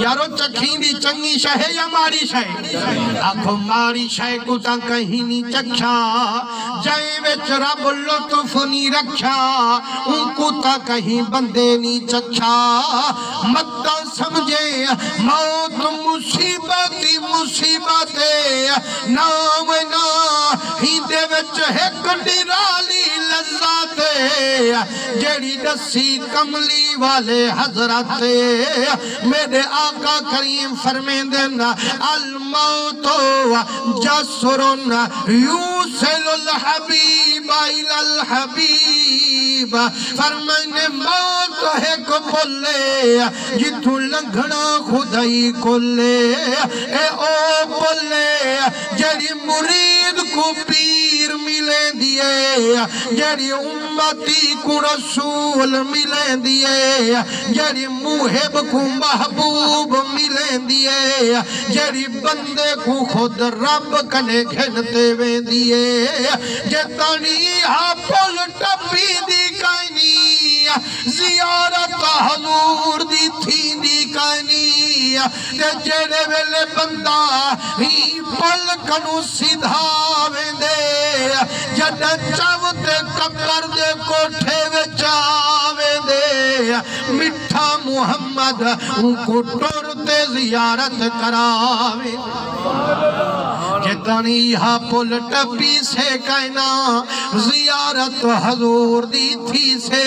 यारो चखींदी चंगी शह या मारी शह आखो मारी शह को ता कहीं नी चखा जय विच रब लुत्फ नी रखा उनको ता कहीं बंदे नी चखा मत समझे मौत मुसीबत मुसीबत नाम ना हिंदे विच एक निराली लज्जत जेड़ी दसी कमली वाले हजरत मेरे आका करीम फरमाते ना अल मौतो जसरुन यूसिलुल हबीब इलल हबीब फरमाने मौत है को बोले जिथू लंघना खुदाई कोले ए ओ बोले जेड़ी मुरीद को पीर मिले दिए जेड़ी उम्मती को रसूल मिले दिए जेड़ी मुहिब को महबूब मिले दिए जेड़ी बंदे को खुद रब कने घिनते वे दिए जतनी हा पुल टपी दी कानी जियारत हजूर दी थी दी कानी ते जेड़े वेले बंदा ही पुल कनु सीधा वेंदे जद चावते कब्र दे कोठे विच आवेंदे मिठा मुहम्मद उनको टुरते जियारत करावे जितनी हा पुल टपी से कहना जियारत हजूर दी थी से